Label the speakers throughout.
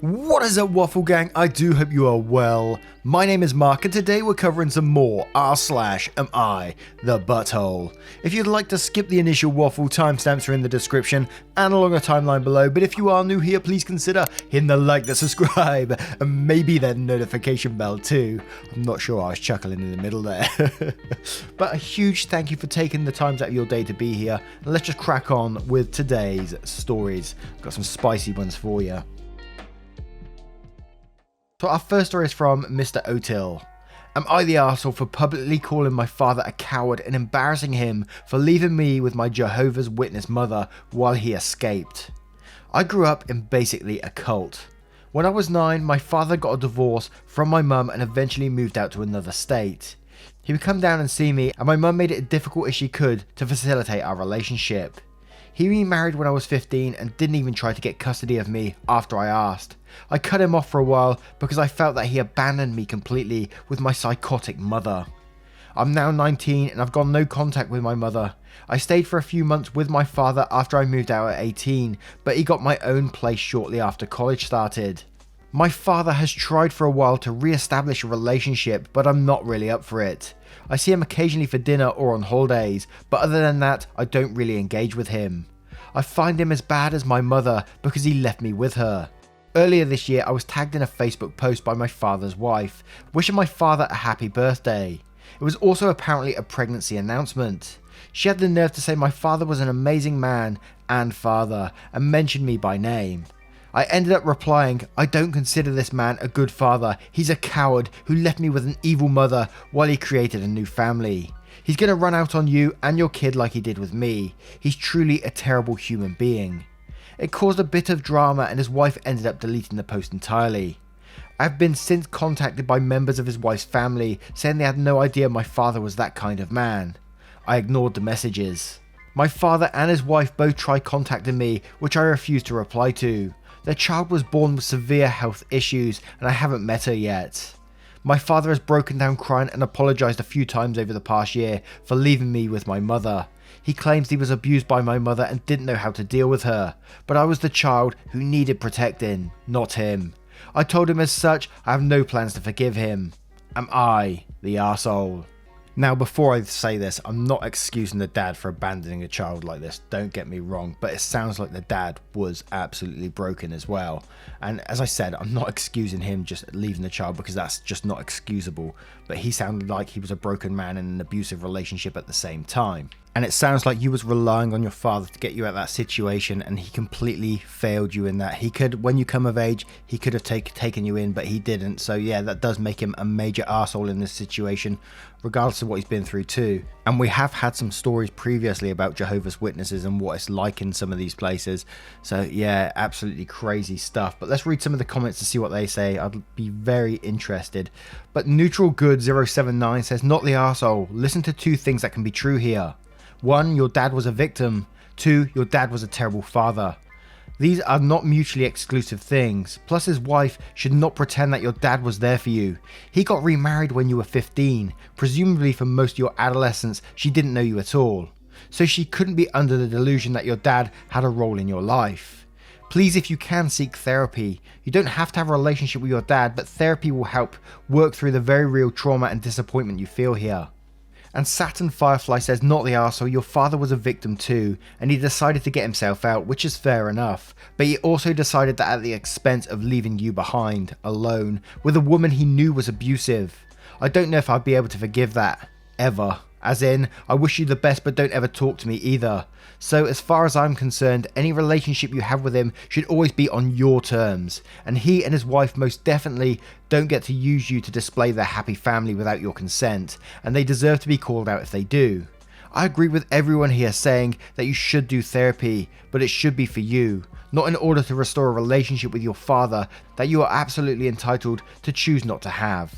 Speaker 1: What is up, Waffle Gang? I do hope you are well. My name is Mark and today we're covering some more r/am I the butthole. If you'd like to skip the initial waffle, timestamps are in the description and along the timeline below, but if you are new here, please consider hitting the like, the subscribe, and maybe the notification bell too. I'm not sure, I was chuckling in the middle there. But a huge thank you for taking the time out of your day to be here, and let's just crack on with today's stories. Got some spicy ones for you. So our first story is from Mr. O'Till. Am I the arsehole for publicly calling my father a coward and embarrassing him for leaving me with my Jehovah's Witness mother while he escaped? I grew up in basically a cult. When I was 9, my father got a divorce from my mum and eventually moved out to another state. He would come down and see me, and my mum made it as difficult as she could to facilitate our relationship. He remarried when I was 15 and didn't even try to get custody of me after I asked. I cut him off for a while because I felt that he abandoned me completely with my psychotic mother. I'm now 19 and I've got no contact with my mother. I stayed for a few months with my father after I moved out at 18, but he got my own place shortly after college started. My father has tried for a while to re-establish a relationship, but I'm not really up for it. I see him occasionally for dinner or on holidays, but other than that, I don't really engage with him. I find him as bad as my mother because he left me with her. Earlier this year, I was tagged in a Facebook post by my father's wife, wishing my father a happy birthday. It was also apparently a pregnancy announcement. She had the nerve to say my father was an amazing man and father, and mentioned me by name. I ended up replying, I don't consider this man a good father. He's a coward who left me with an evil mother while he created a new family. He's gonna run out on you and your kid like he did with me. He's truly a terrible human being. It caused a bit of drama and his wife ended up deleting the post entirely. I've been since contacted by members of his wife's family saying they had no idea my father was that kind of man. I ignored the messages. My father and his wife both tried contacting me, which I refused to reply to. Their child was born with severe health issues and I haven't met her yet. My father has broken down crying and apologised a few times over the past year for leaving me with my mother. He claims he was abused by my mother and didn't know how to deal with her, but I was the child who needed protecting, not him. I told him as such I have no plans to forgive him. Am I the arsehole? Now, before I say this, I'm not excusing the dad for abandoning a child like this, don't get me wrong, but it sounds like the dad was absolutely broken as well. And as I said, I'm not excusing him just leaving the child because that's just not excusable, but he sounded like he was a broken man in an abusive relationship at the same time. And it sounds like you was relying on your father to get you out of that situation and he completely failed you in that. He could, when you come of age, he could have taken you in, but he didn't. So yeah, that does make him a major arsehole in this situation, regardless of what he's been through too. And we have had some stories previously about Jehovah's Witnesses and what it's like in some of these places. So yeah, absolutely crazy stuff. But let's read some of the comments to see what they say. I'd be very interested. But Neutral Good 079 says, not the arsehole. Listen to two things that can be true here. 1. Your dad was a victim. 2. Your dad was a terrible father. These are not mutually exclusive things. Plus, his wife should not pretend that your dad was there for you. He got remarried when you were 15. Presumably for most of your adolescence, she didn't know you at all. So she couldn't be under the delusion that your dad had a role in your life. Please, if you can, seek therapy. You don't have to have a relationship with your dad, but therapy will help work through the very real trauma and disappointment you feel here. And Saturn Firefly says, not the arsehole, your father was a victim too, and he decided to get himself out, which is fair enough, but he also decided that at the expense of leaving you behind, alone, with a woman he knew was abusive. I don't know if I'd be able to forgive that, ever. As in, I wish you the best but don't ever talk to me either. So as far as I'm concerned, any relationship you have with him should always be on your terms, and he and his wife most definitely don't get to use you to display their happy family without your consent, and they deserve to be called out if they do. I agree with everyone here saying that you should do therapy, but it should be for you, not in order to restore a relationship with your father that you are absolutely entitled to choose not to have.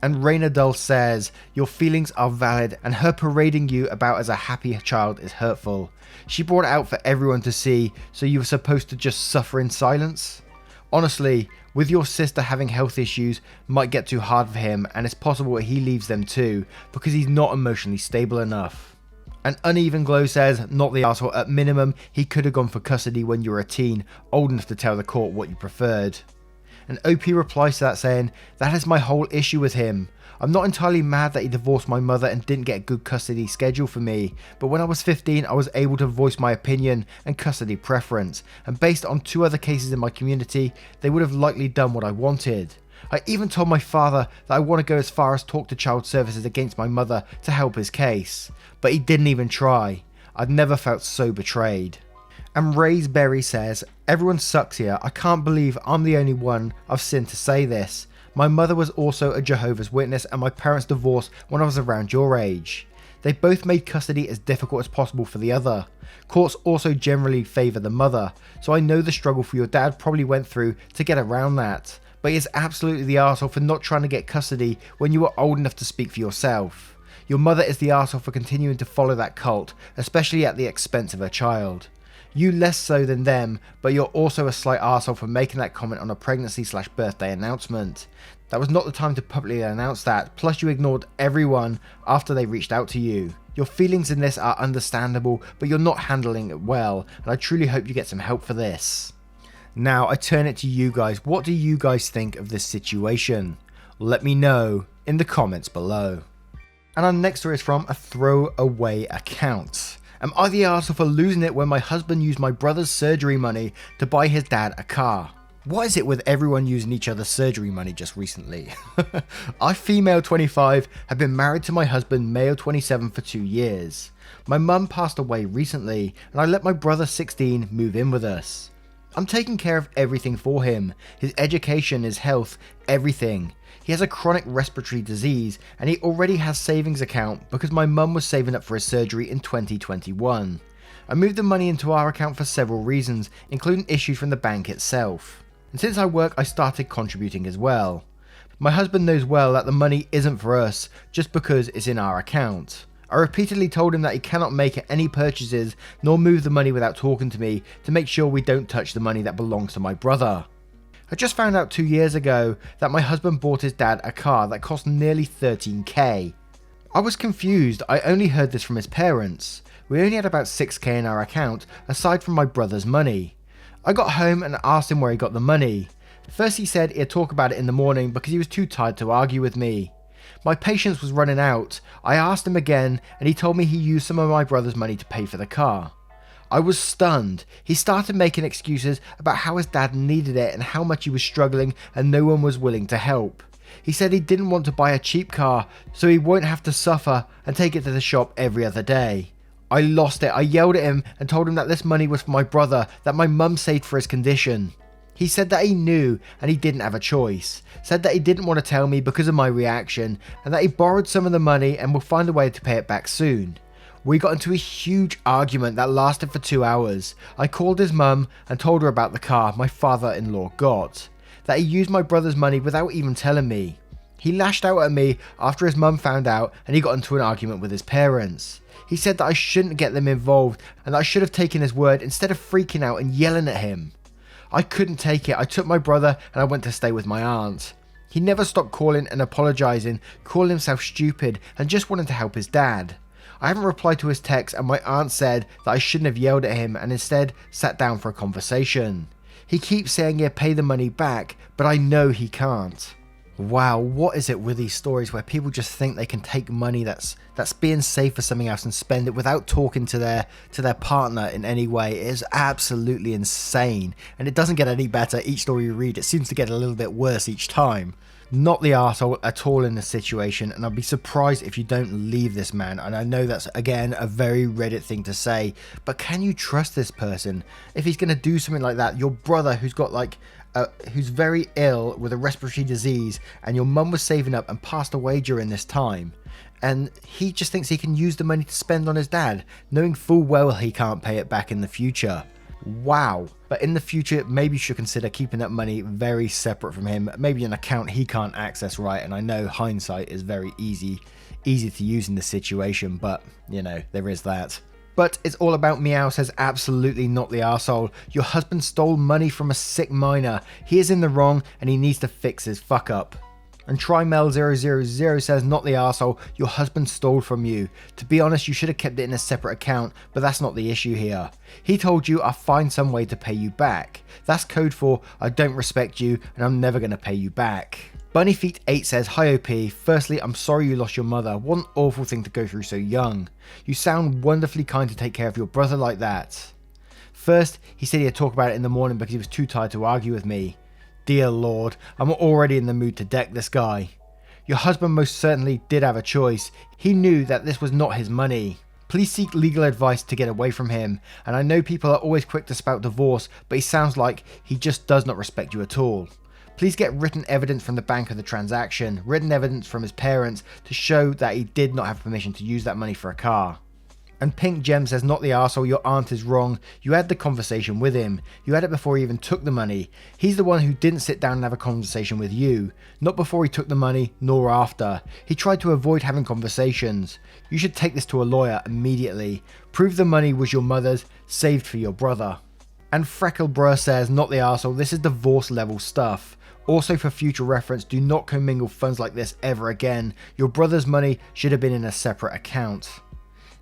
Speaker 1: And Raina Dull says, your feelings are valid and her parading you about as a happy child is hurtful. She brought it out for everyone to see, so you were supposed to just suffer in silence? Honestly, with your sister having health issues might get too hard for him, and it's possible that he leaves them too because he's not emotionally stable enough. And Uneven Glow says, not the arsehole, at minimum he could have gone for custody when you were a teen, old enough to tell the court what you preferred. And OP replies to that saying, "That is my whole issue with him. I'm not entirely mad that he divorced my mother and didn't get a good custody schedule for me, but when I was 15 I was able to voice my opinion and custody preference, and based on 2 other cases in my community, they would have likely done what I wanted. I even told my father that I want to go as far as talk to child services against my mother to help his case, but he didn't even try. I've never felt so betrayed." And Raysberry says, "Everyone sucks here. I can't believe I'm the only one I've sinned to say this. My mother was also a Jehovah's Witness and my parents divorced when I was around your age. They both made custody as difficult as possible for the other. Courts also generally favour the mother, so I know the struggle for your dad probably went through to get around that. But he is absolutely the arsehole for not trying to get custody when you were old enough to speak for yourself. Your mother is the arsehole for continuing to follow that cult, especially at the expense of her child. You less so than them, but you're also a slight arsehole for making that comment on a pregnancy/birthday announcement. That was not the time to publicly announce that, plus you ignored everyone after they reached out to you. Your feelings in this are understandable, but you're not handling it well, and I truly hope you get some help for this." Now I turn it to you guys. What do you guys think of this situation? Let me know in the comments below. And our next story is from a throwaway account. Am I the arsehole for losing it when my husband used my brother's surgery money to buy his dad a car? What is it with everyone using each other's surgery money just recently? I, female 25, have been married to my husband, male 27, for 2 years. My mum passed away recently, and I let my brother 16 move in with us. I'm taking care of everything for him, his education, his health, everything. He has a chronic respiratory disease and he already has savings account because my mum was saving up for his surgery in 2021. I moved the money into our account for several reasons, including issues from the bank itself. And since I work, I started contributing as well. My husband knows well that the money isn't for us just because it's in our account. I repeatedly told him that he cannot make any purchases nor move the money without talking to me to make sure we don't touch the money that belongs to my brother. I just found out 2 years ago that my husband bought his dad a car that cost nearly 13k. I was confused. I only heard this from his parents. We only had about 6k in our account aside from my brother's money. I got home and asked him where he got the money. First he said he'd talk about it in the morning because he was too tired to argue with me. My patience was running out. I asked him again and he told me he used some of my brother's money to pay for the car. I was stunned. He started making excuses about how his dad needed it and how much he was struggling and no one was willing to help. He said he didn't want to buy a cheap car so he won't have to suffer and take it to the shop every other day. I lost it. I yelled at him and told him that this money was for my brother, that my mum saved for his condition. He said that he knew and he didn't have a choice, said that he didn't want to tell me because of my reaction and that he borrowed some of the money and will find a way to pay it back soon. We got into a huge argument that lasted for 2 hours. I called his mum and told her about the car my father-in-law got, that he used my brother's money without even telling me. He lashed out at me after his mum found out and he got into an argument with his parents. He said that I shouldn't get them involved and that I should have taken his word instead of freaking out and yelling at him. I couldn't take it. I took my brother and I went to stay with my aunt. He never stopped calling and apologising, calling himself stupid and just wanted to help his dad. I haven't replied to his text and my aunt said that I shouldn't have yelled at him and instead sat down for a conversation. He keeps saying he'll pay the money back, but I know he can't. Wow, what is it with these stories where people just think they can take money that's being saved for something else and spend it without talking to their partner in any way? It is absolutely insane, and it doesn't get any better each story you read. It seems to get a little bit worse each time. Not the arsehole at all in this situation, and I'd be surprised if you don't leave this man. And I know that's, again, a very Reddit thing to say, but can you trust this person? If he's going to do something like that, your brother who's got who's very ill with a respiratory disease, and your mum was saving up and passed away during this time, and he just thinks he can use the money to spend on his dad, knowing full well he can't pay it back in the future. Wow. But in the future, maybe you should consider keeping that money very separate from him, maybe an account he can't access, right? And I know hindsight is very easy to use in this situation, but you know, there is that. But it's all about Meow says absolutely not the arsehole. Your husband stole money from a sick minor. He is in the wrong and he needs to fix his fuck up. And Trimel000 says, not the arsehole, your husband stole from you. To be honest, you should have kept it in a separate account, but that's not the issue here. He told you I'll find some way to pay you back. That's code for I don't respect you and I'm never going to pay you back. Bunnyfeet8 says, hi OP, firstly I'm sorry you lost your mother, what an awful thing to go through so young. You sound wonderfully kind to take care of your brother like that. First, he said he'd talk about it in the morning because he was too tired to argue with me. Dear Lord, I'm already in the mood to deck this guy. Your husband most certainly did have a choice. He knew that this was not his money. Please seek legal advice to get away from him. And I know people are always quick to spout divorce, but he sounds like he just does not respect you at all. Please get written evidence from the bank of the transaction, written evidence from his parents to show that he did not have permission to use that money for a car. And Pink Gem says, not the arsehole, your aunt is wrong. You had the conversation with him. You had it before he even took the money. He's the one who didn't sit down and have a conversation with you. Not before he took the money, nor after. He tried to avoid having conversations. You should take this to a lawyer immediately. Prove the money was your mother's, saved for your brother. And Frecklebruh says, not the arsehole, this is divorce level stuff. Also for future reference, do not commingle funds like this ever again. Your brother's money should have been in a separate account.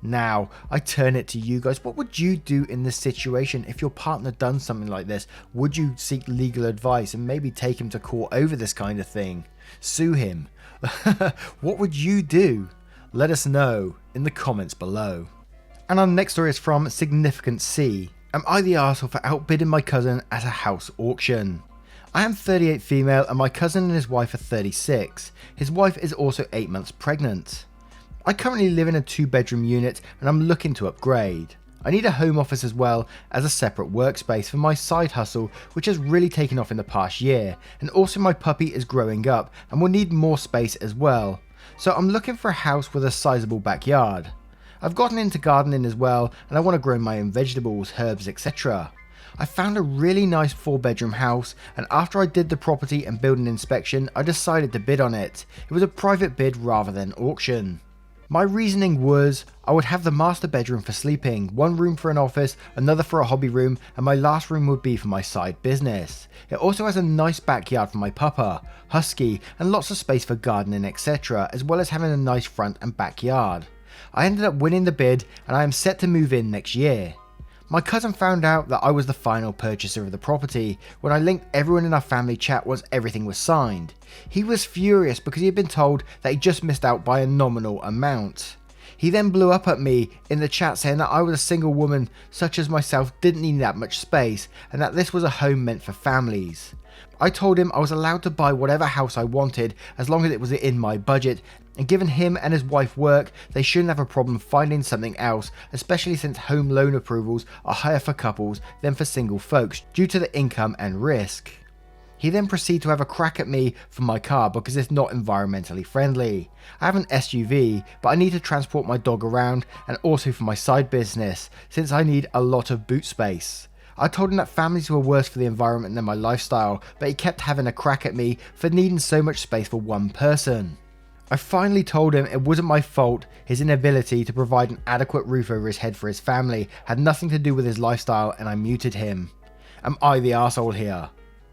Speaker 1: Now, I turn it to you guys. What would you do in this situation if your partner done something like this? Would you seek legal advice and maybe take him to court over this kind of thing? Sue him? What would you do? Let us know in the comments below. And our next story is from Significant C. Am I the arsehole for outbidding my cousin at a house auction? I am 38 female and my cousin and his wife are 36. His wife is also 8 months pregnant. I currently live in a 2-bedroom unit and I'm looking to upgrade. I need a home office as well as a separate workspace for my side hustle, which has really taken off in the past year, and also my puppy is growing up and will need more space as well. So I'm looking for a house with a sizable backyard. I've gotten into gardening as well and I want to grow my own vegetables, herbs, etc. I found a really nice 4-bedroom house, and after I did the property and building inspection, I decided to bid on it. It was a private bid rather than auction. My reasoning was I would have the master bedroom for sleeping, one room for an office, another for a hobby room, and my last room would be for my side business. It also has a nice backyard for my puppa, Husky, and lots of space for gardening, etc., as well as having a nice front and backyard. I ended up winning the bid and I am set to move in next year. My cousin found out that I was the final purchaser of the property when I linked everyone in our family chat once everything was signed. He was furious because he had been told that he just missed out by a nominal amount. He then blew up at me in the chat saying that I was a single woman such as myself didn't need that much space and that this was a home meant for families. I told him I was allowed to buy whatever house I wanted as long as it was in my budget, and given him and his wife work, they shouldn't have a problem finding something else, especially since home loan approvals are higher for couples than for single folks due to the income and risk. He then proceeded to have a crack at me for my car because it's not environmentally friendly. I have an SUV, but I need to transport my dog around and also for my side business since I need a lot of boot space. I told him that families were worse for the environment than my lifestyle, but he kept having a crack at me for needing so much space for one person. I finally told him it wasn't my fault. His inability to provide an adequate roof over his head for his family had nothing to do with his lifestyle, and I muted him. Am I the arsehole here?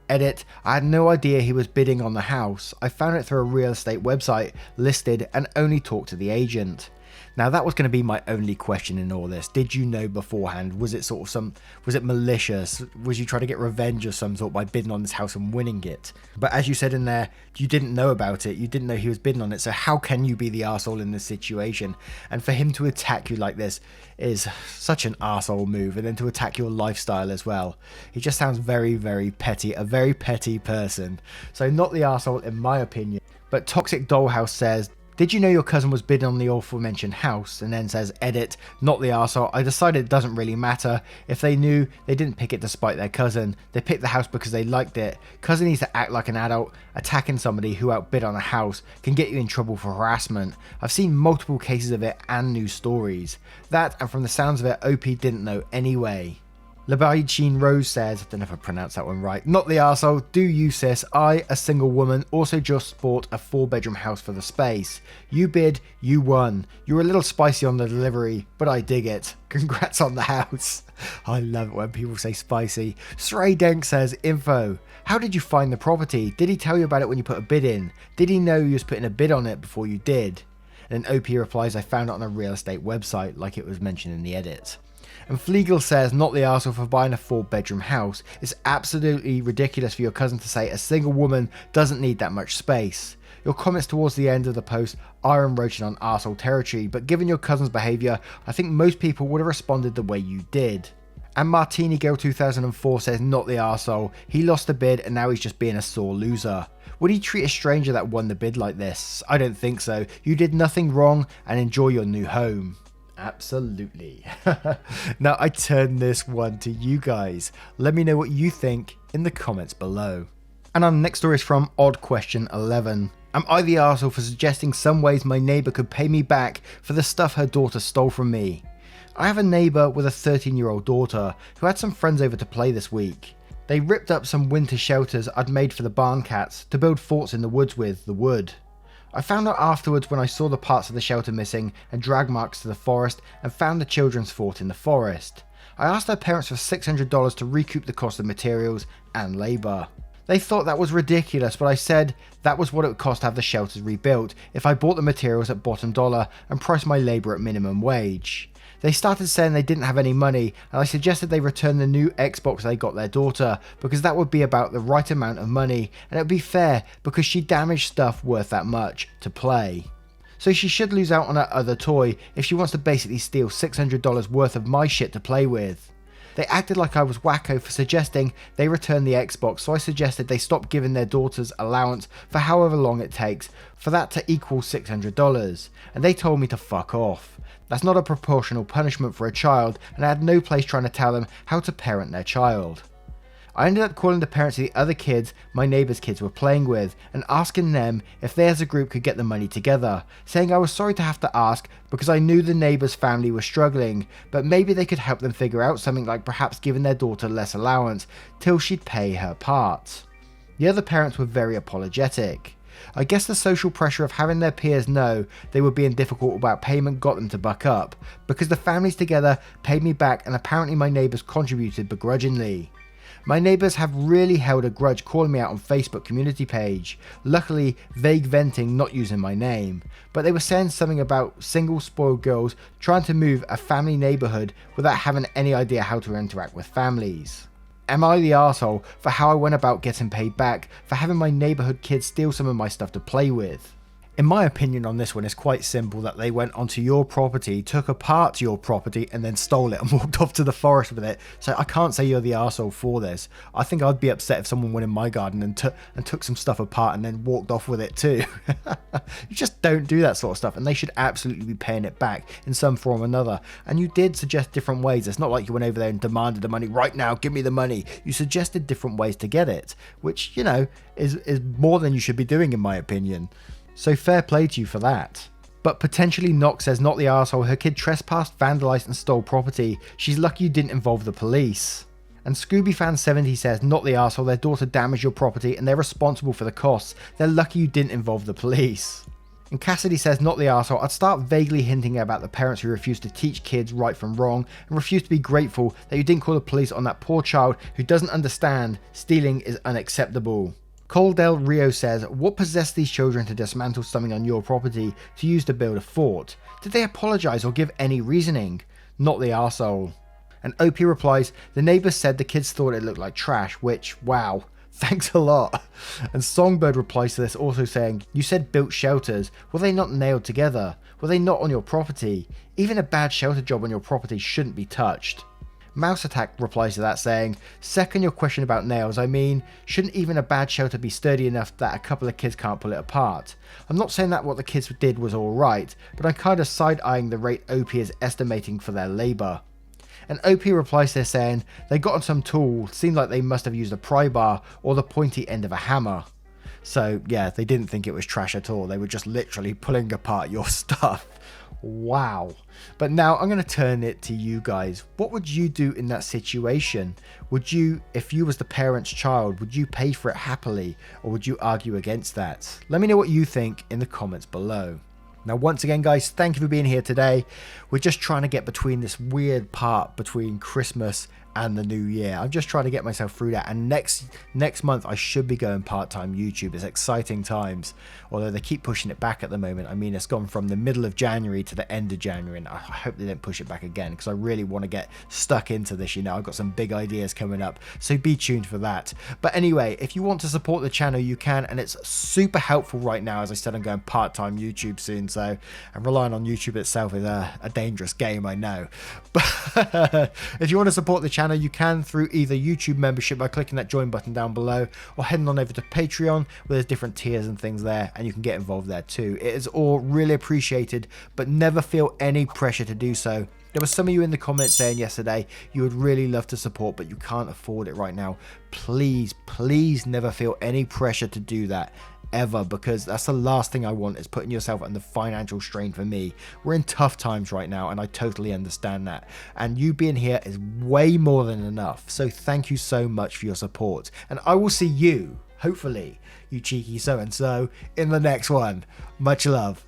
Speaker 1: Edit, I had no idea he was bidding on the house. I found it through a real estate website, listed, and only talked to the agent. Now that was going to be my only question in all this. Did you know beforehand? Was it was it malicious? Was you trying to get revenge of some sort by bidding on this house and winning it? But as you said in there, you didn't know about it. You didn't know he was bidding on it. So how can you be the arsehole in this situation? And for him to attack you like this is such an arsehole move. And then to attack your lifestyle as well. He just sounds very, very petty. A very petty person. So not the arsehole in my opinion. But Toxic Dollhouse says, did you know your cousin was bidding on the aforementioned house? And then says, edit, not the arsehole. I decided it doesn't really matter. If they knew, they didn't pick it despite their cousin. They picked the house because they liked it. Cousin needs to act like an adult. Attacking somebody who outbid on a house can get you in trouble for harassment. I've seen multiple cases of it and news stories. That, and from the sounds of it, OP didn't know anyway. Labaijin Rose says, I don't know if I pronounced that one right, not the arsehole, do you sis, I, a single woman, also just bought a 4-bedroom house for the space. You bid, you won. You're a little spicy on the delivery, but I dig it. Congrats on the house. I love it when people say spicy. Sray Denk says, info, how did you find the property? Did he tell you about it when you put a bid in? Did he know you was putting a bid on it before you did? And then OP replies, I found it on a real estate website, like it was mentioned in the edit. And Flegel says, not the arsehole for buying a 4-bedroom house. It's absolutely ridiculous for your cousin to say a single woman doesn't need that much space. Your comments towards the end of the post are encroaching on arsehole territory, but given your cousin's behaviour, I think most people would have responded the way you did. And Martini Girl 2004 says, not the arsehole. He lost the bid and now he's just being a sore loser. Would he treat a stranger that won the bid like this? I don't think so. You did nothing wrong and enjoy your new home. Absolutely. Now I turn this one to you guys. Let me know what you think in the comments below. And our next story is from Odd Question 11. Am I the arsehole for suggesting some ways my neighbour could pay me back for the stuff her daughter stole from me? I have a neighbour with a 13-year-old daughter who had some friends over to play this week. They ripped up some winter shelters I'd made for the barn cats to build forts in the woods with the wood. I found out afterwards when I saw the parts of the shelter missing and drag marks to the forest and found the children's fort in the forest. I asked their parents for $600 to recoup the cost of materials and labour. They thought that was ridiculous, but I said that was what it would cost to have the shelters rebuilt if I bought the materials at bottom dollar and priced my labour at minimum wage. They started saying they didn't have any money, and I suggested they return the new Xbox they got their daughter, because that would be about the right amount of money, and it would be fair because she damaged stuff worth that much to play. So she should lose out on her other toy if she wants to basically steal $600 worth of my shit to play with. They acted like I was wacko for suggesting they return the Xbox, so I suggested they stop giving their daughter's allowance for however long it takes for that to equal $600, and they told me to fuck off. That's not a proportional punishment for a child, and I had no place trying to tell them how to parent their child. I ended up calling the parents of the other kids my neighbour's kids were playing with and asking them if they as a group could get the money together, saying I was sorry to have to ask because I knew the neighbour's family was struggling, but maybe they could help them figure out something like perhaps giving their daughter less allowance till she'd pay her part. The other parents were very apologetic. I guess the social pressure of having their peers know they were being difficult about payment got them to buck up, because the families together paid me back and apparently my neighbours contributed begrudgingly. My neighbours have really held a grudge calling me out on Facebook community page, luckily vague venting not using my name, but they were saying something about single spoiled girls trying to move a family neighbourhood without having any idea how to interact with families. Am I the arsehole for how I went about getting paid back for having my neighbourhood kids steal some of my stuff to play with? In my opinion on this one, it's quite simple that they went onto your property, took apart your property and then stole it and walked off to the forest with it. So I can't say you're the arsehole for this. I think I'd be upset if someone went in my garden and took some stuff apart and then walked off with it too. You just don't do that sort of stuff, and they should absolutely be paying it back in some form or another. And you did suggest different ways. It's not like you went over there and demanded the money right now, give me the money. You suggested different ways to get it, which, you know, is more than you should be doing in my opinion. So fair play to you for that. But potentially Knox says, not the arsehole, her kid trespassed, vandalised and stole property. She's lucky you didn't involve the police. And ScoobyFan70 says, not the arsehole, their daughter damaged your property and they're responsible for the costs. They're lucky you didn't involve the police. And Cassidy says, not the arsehole, I'd start vaguely hinting about the parents who refuse to teach kids right from wrong and refuse to be grateful that you didn't call the police on that poor child who doesn't understand stealing is unacceptable. Cole Del Rio says, what possessed these children to dismantle something on your property to use to build a fort? Did they apologise or give any reasoning? Not the arsehole. And OP replies, the neighbours said the kids thought it looked like trash, which, wow, thanks a lot. And Songbird replies to this also saying, you said built shelters, were they not nailed together? Were they not on your property? Even a bad shelter job on your property shouldn't be touched. Mouse Attack replies to that saying, second your question about nails, I mean, shouldn't even a bad shelter be sturdy enough that a couple of kids can't pull it apart? I'm not saying that what the kids did was alright, but I'm kind of side-eyeing the rate OP is estimating for their labour. And OP replies to this saying, they got on some tool, seemed like they must have used a pry bar or the pointy end of a hammer. So yeah, they didn't think it was trash at all, they were just literally pulling apart your stuff. Wow. But now I'm going to turn it to you guys. What would you do in that situation? Would you, if you was the parent's child, would you pay for it happily, or would you argue against that? Let me know what you think in the comments below. Now, once again, guys, thank you for being here today. We're just trying to get between this weird part between Christmas and the new year. I'm just trying to get myself through that, and next month I should be going part-time YouTube. It's exciting times, although they keep pushing it back at the moment. I mean, it's gone from the middle of January to the end of January, and I hope they don't push it back again, because I really want to get stuck into this. You know, I've got some big ideas coming up, so be tuned for that. But anyway, if you want to support the channel, you can, and it's super helpful right now. As I said, I'm going part-time YouTube soon, so and relying on YouTube itself is a dangerous game, I know. But if you want to support the channel, you can through either YouTube membership by clicking that join button down below, or heading on over to Patreon, where there's different tiers and things there, and you can get involved there too. It is all really appreciated, but never feel any pressure to do so. There were some of you in the comments saying yesterday you would really love to support, but you can't afford it right now. Please, please never feel any pressure to do that. Ever, because that's the last thing I want, is putting yourself under financial strain for me. We're in tough times right now, and I totally understand that, and you being here is way more than enough. So thank you so much for your support, and I will see you, hopefully, you cheeky so-and-so, in the next one. Much love.